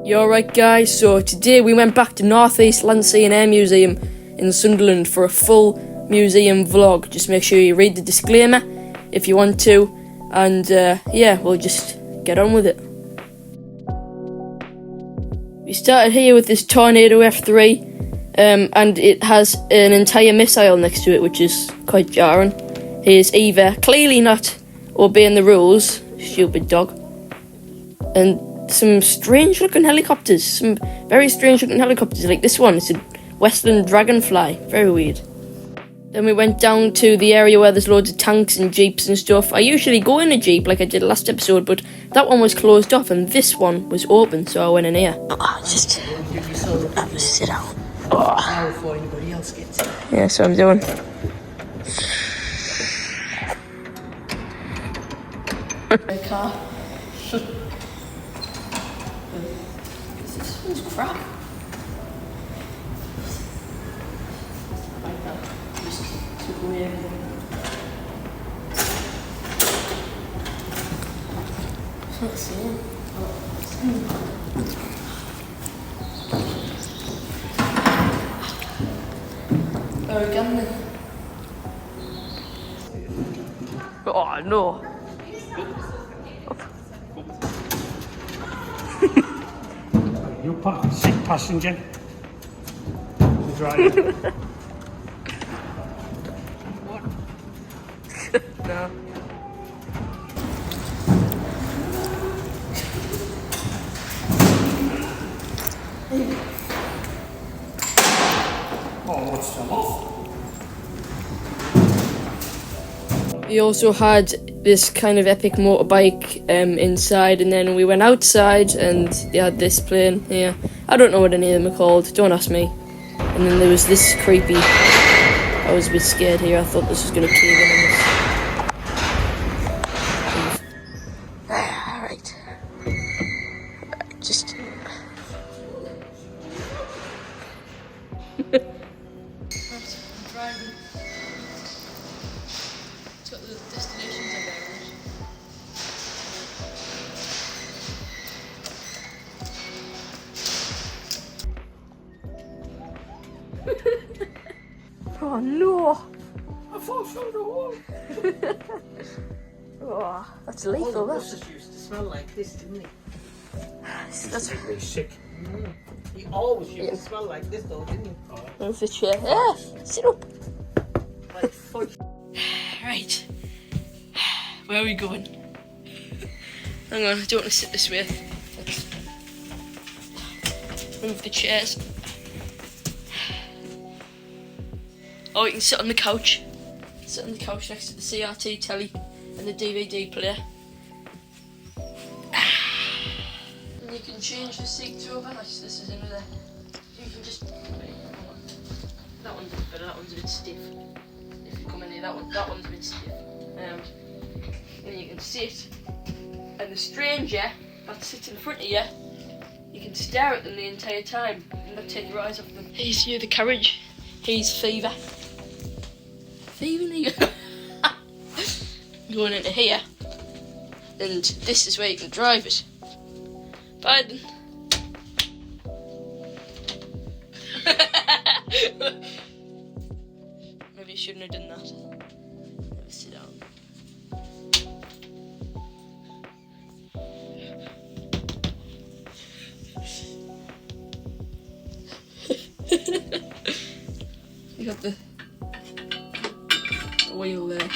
You alright guys, so today we went back to North East Land Sea and Air Museum in Sunderland for a full museum vlog. Just make sure you read the disclaimer if you want to, and yeah, we'll just get on with it. We started here with this Tornado F3, and it has an entire missile next to it, which is quite jarring. Here's Eva, clearly not obeying the rules, stupid dog. And some strange looking helicopters, some very strange looking helicopters, like this one. It's a Westland Dragonfly, very weird. Then we went down to the area where there's loads of tanks and jeeps and stuff. I usually go in a jeep like I did last episode, but that one was closed off and this one was open, so I went in here. Just sit down. Now before anybody else gets it. Yeah, that's what I'm doing. My car. This one's crap. Like that. Just took away everything. It's not the same. Again. Oh no. You sick passenger. The driver. What? No. Oh, what's the off? We also had this kind of epic motorbike inside, and then we went outside and they had this plane here. I don't know what any of them are called, don't ask me. And then there was this creepy, I was a bit scared here, I thought this was going to cave in on us. Alright. Just... driving. It's got the destinations on there, right? Oh no! I thought so the wall. Oh, that's lethal, that. Buses used to smell like this, didn't he? That's Really sick. He always used to smell like this, though, didn't he? Move the chair. Yeah, sit up. Like fudge. Right. Where are we going? Hang on, I don't want to sit this way. Let's move the chairs. Oh, you can sit on the couch. Sit on the couch next to the CRT telly and the DVD player. And you can change the seats over. This is another. You can just. That one's a bit better. That one's a bit stiff. If you come in here, that one's a bit stiff. And you can sit, and the stranger that sits in front of you, you can stare at them the entire time and not take your eyes off them. Here's you, the carriage. Here's Fever. Fever, going into here, and this is where you can drive it. Pardon. Maybe you shouldn't have done that. Never sit down. You got the wheel there.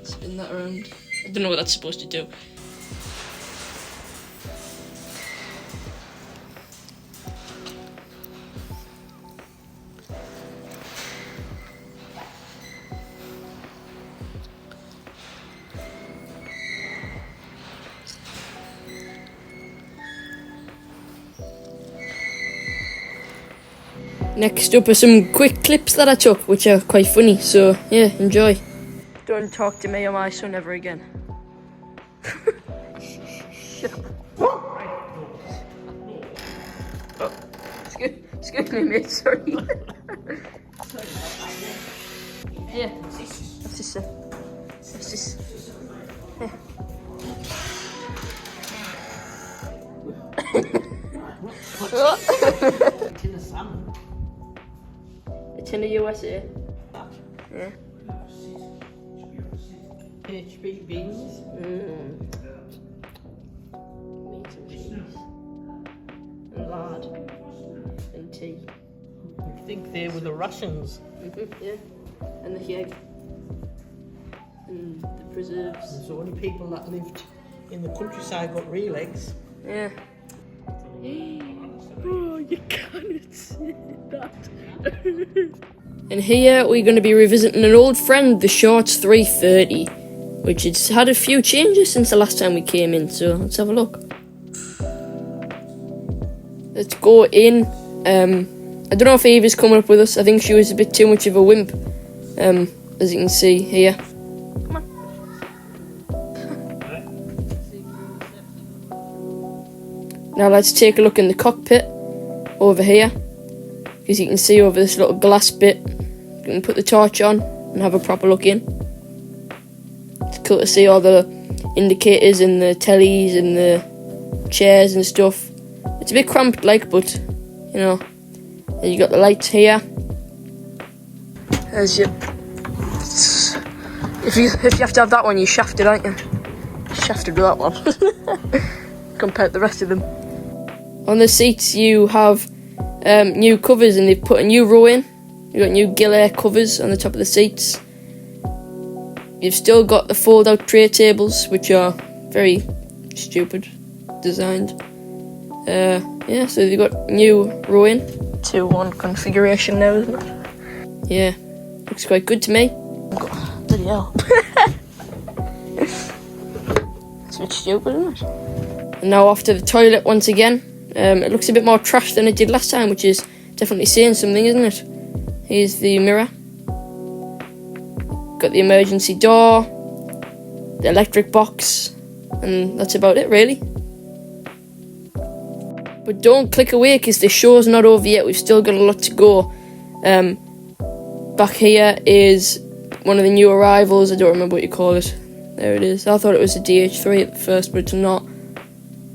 Spin that around. I don't know what that's supposed to do. Next up are some quick clips that I took, which are quite funny, so yeah, enjoy. Don't talk to me or my son ever again. Shut up. Oh, excuse me, mate, sorry. Yeah, that's just that's just. Yeah. Tin of salmon. It's in the USA. That. Yeah. HB beans. Meat and cheese. And lard. And tea. You'd think they were the rations. Yeah. And the egg. And the preserves. So only people that lived in the countryside got real eggs. Yeah. Oh, you can't see that. And here we're going to be revisiting an old friend, the Shorts 330, which has had a few changes since the last time we came in, so let's have a look. Let's go in. I don't know if Eva's coming up with us. I think she was a bit too much of a wimp, as you can see here. Come on. Now let's take a look in the cockpit over here. As you can see over this little glass bit, you can put the torch on and have a proper look in. It's cool to see all the indicators and the tellies and the chairs and stuff. It's a bit cramped like, but you know. And you got the lights here. As you, if you have to have that one, you're shafted, aren't you? Shafted with that one compared to the rest of them. On the seats you have new covers, and they've put a new row in. You've got new gill air covers on the top of the seats. You've still got the fold-out tray tables, which are very stupid designed. Yeah, so you've got new row in. 2-1 configuration now, isn't it? Yeah, looks quite good to me. Bloody hell. It's a bit stupid, isn't it? And now off to the toilet once again. It looks a bit more trash than it did last time, which is definitely saying something, isn't it? Here's the mirror. Got the emergency door, the electric box, and that's about it, really. But don't click away, because the show's not over yet. We've still got a lot to go. Back here is one of the new arrivals. I don't remember what you call it. There it is. I thought it was a DH3 at first, but it's not.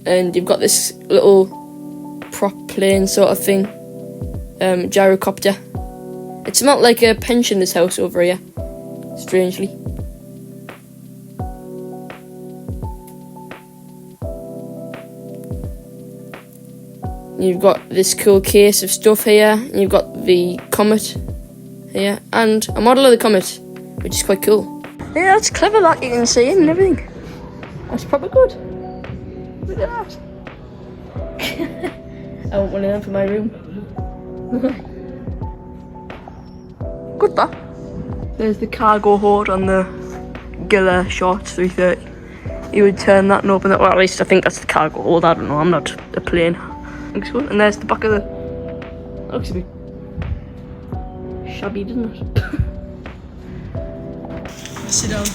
And you've got this little prop plane sort of thing, gyrocopter. It's not like a pensioner's house over here, strangely. You've got this cool case of stuff here, and you've got the Comet here, and a model of the Comet, which is quite cool. Yeah, that's clever, that you can see it and everything. That's probably good. Look at that. I want one of them for my room. Good, that. There's the cargo hold on the Gilla Shorts 330. You would turn that and open that. Well, at least I think that's the cargo hold. I don't know. I'm not a plane. Looks good. And there's the back of the. That looks a bit shabby, doesn't it? Let's sit down.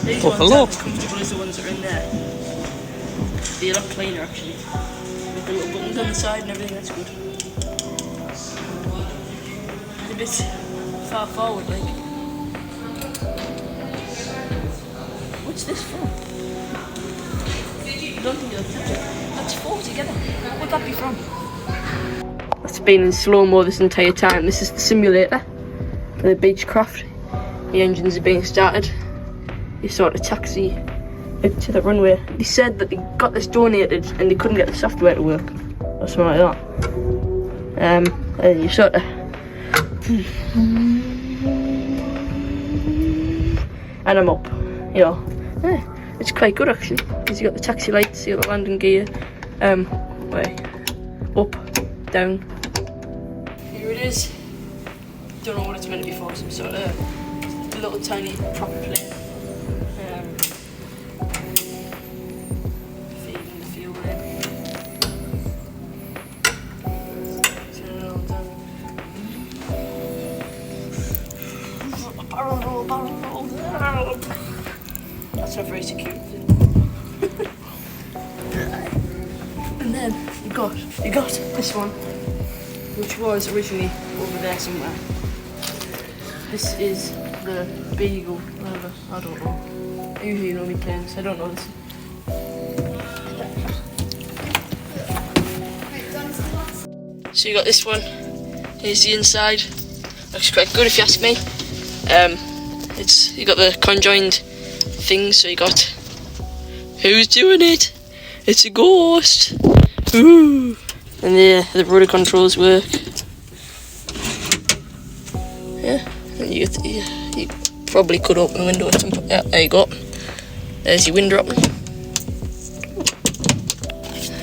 These ones aren't as comfortable as the ones that are in there. They're a lot cleaner, actually. With the little buttons on the side and everything, that's good. It's a bit far forward, like. What's this for? I don't think you'll touch it. That's 4 together. What would that be from? That's been in slow-mo this entire time. This is the simulator for the Beechcraft. The engines are being started. You sort of taxi it to the runway. They said that they got this donated and they couldn't get the software to work or something like that. And you sort of and I'm up, you know. Yeah, it's quite good actually, because you got the taxi lights, you got the landing gear, way up, down. Here it is. Don't know what it's meant to be for, some sort of little tiny prop plane. Feeding the fuel in. Turn it all down. Barrel roll, barrel roll. That's not very secure, is it? And then you got this one, which was originally over there somewhere. This is the Beagle, whatever, I don't know. I usually know me planes, I don't know this. So you got this one. Here's the inside. Looks quite good if you ask me. You got the conjoined things. So you got who's doing it? It's a ghost. Ooh. And the rudder controls work. Yeah. And you probably could open the window at some point. Yeah, there you go. There's your window opening.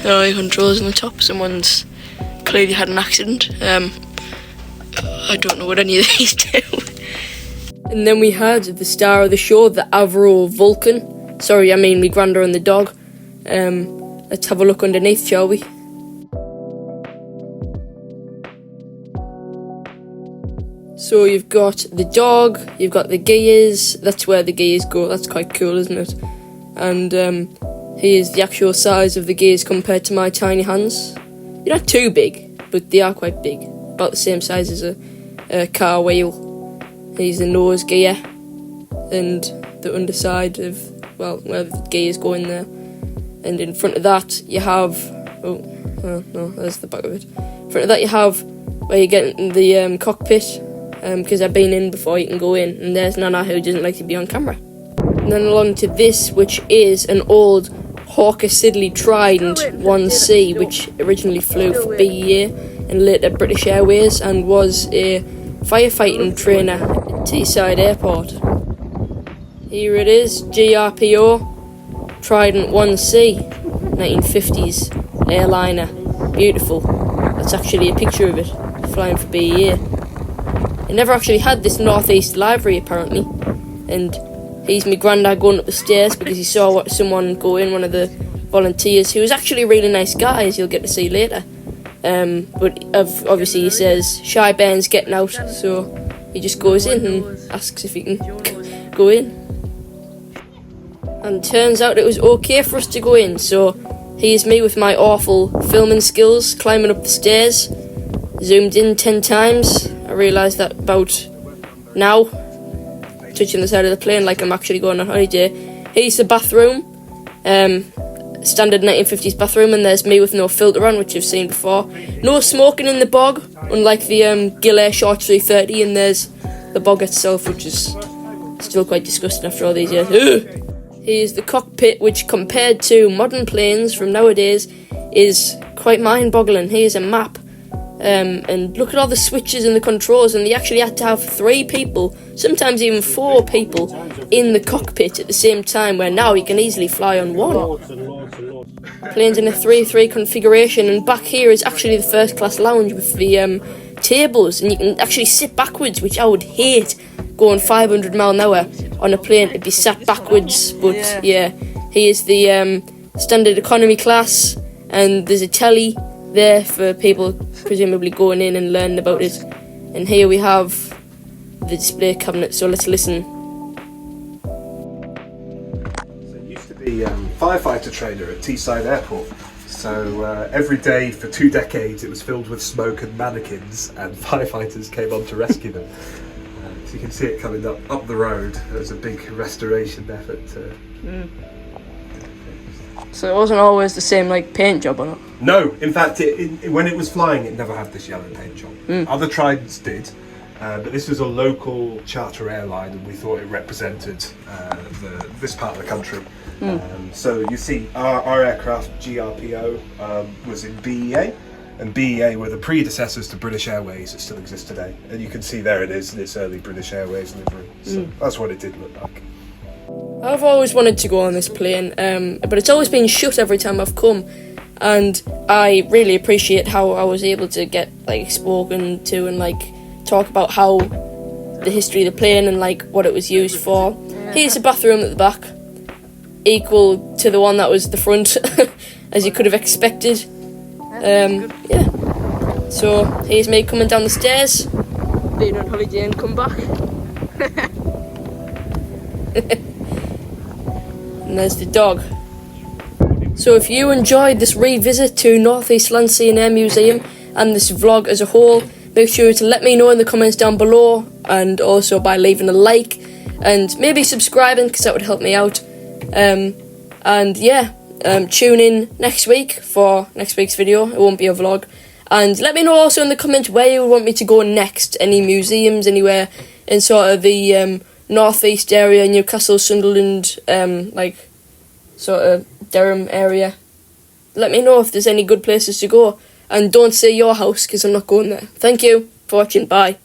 Oh, your controls on the top. Someone's clearly had an accident. I don't know what any of these do. And then we had the star of the show, the Avro Vulcan. Sorry, I mean my granda and the dog. Let's have a look underneath, shall we? So you've got the dog, you've got the gears. That's where the gears go. That's quite cool, isn't it? And here's the actual size of the gears compared to my tiny hands. They're not too big, but they are quite big. About the same size as a car wheel. Here's the nose gear and the underside of, well, where the gears go in there. And in front of that you have, no, there's the back of it. In front of that you have where you get in the cockpit, because I've been in before, you can go in. And there's Nana, who doesn't like to be on camera. And then along to this, which is an old Hawker Siddeley Trident 1C, which originally flew for BEA and later British Airways, and was a firefighting trainer at Teesside Airport. Here it is, GRPO Trident 1C, 1950s airliner. Beautiful. That's actually a picture of it, flying for BEA. It never actually had this northeast livery apparently, and here's my granddad going up the stairs because he saw someone go in, one of the volunteers, who was actually a really nice guy, as you'll get to see later. But obviously he says, Shy Ben's getting out, so he just goes in and asks if he can go in. And turns out it was okay for us to go in, so here's me with my awful filming skills, climbing up the stairs, zoomed in 10 times. I realised that about now, touching the side of the plane like I'm actually going on holiday. Here's the bathroom, standard 1950s bathroom, and there's me with no filter on, which you've seen before. No smoking in the bog, unlike the Gillair Short 330, and there's the bog itself, which is still quite disgusting after all these years. Ugh. Here's the cockpit, which compared to modern planes from nowadays is quite mind-boggling. Here's a map. And look at all the switches and the controls, and they actually had to have 3 people, sometimes even 4 people, in the cockpit at the same time, where now you can easily fly on one. Planes in a 3-3 configuration, and back here is actually the first class lounge with the tables, and you can actually sit backwards, which I would hate, going 500 mile an hour on a plane to be sat backwards. But yeah, here's the standard economy class, and there's a telly there for people presumably going in and learning about it. And here we have the display cabinet, so let's listen. So it used to be firefighter trainer at Teesside Airport. So every day for 2 decades it was filled with smoke and mannequins, and firefighters came on to rescue them. So you can see it coming up the road. There was a big restoration effort to... So it wasn't always the same paint job on it? No, in fact, when it was flying, it never had this yellow paint job. Other Tridents did, but this was a local charter airline, and we thought it represented this part of the country. So you see, our aircraft, GRPO, was in BEA, and BEA were the predecessors to British Airways that still exist today. And you can see there it is, this early British Airways livery. So that's what it did look like. I've always wanted to go on this plane, but it's always been shut every time I've come, and I really appreciate how I was able to get spoken to and talk about how the history of the plane and what it was used for. Here's a bathroom at the back, equal to the one that was at the front, as you could have expected. Yeah. So here's me coming down the stairs, being on holiday and come back. And there's the dog. So if you enjoyed this revisit to North East Land Sea and Air Museum and this vlog as a whole, make sure to let me know in the comments down below, and also by leaving a like and maybe subscribing, because that would help me out. And yeah, tune in next week for next week's video. It won't be a vlog, And let me know also in the comments where you want me to go next. Any museums, anywhere in sort of the northeast area, Newcastle, Sunderland, like sort of Durham area. Let me know if there's any good places to go. And don't say your house, because I'm not going there. Thank you for watching. Bye.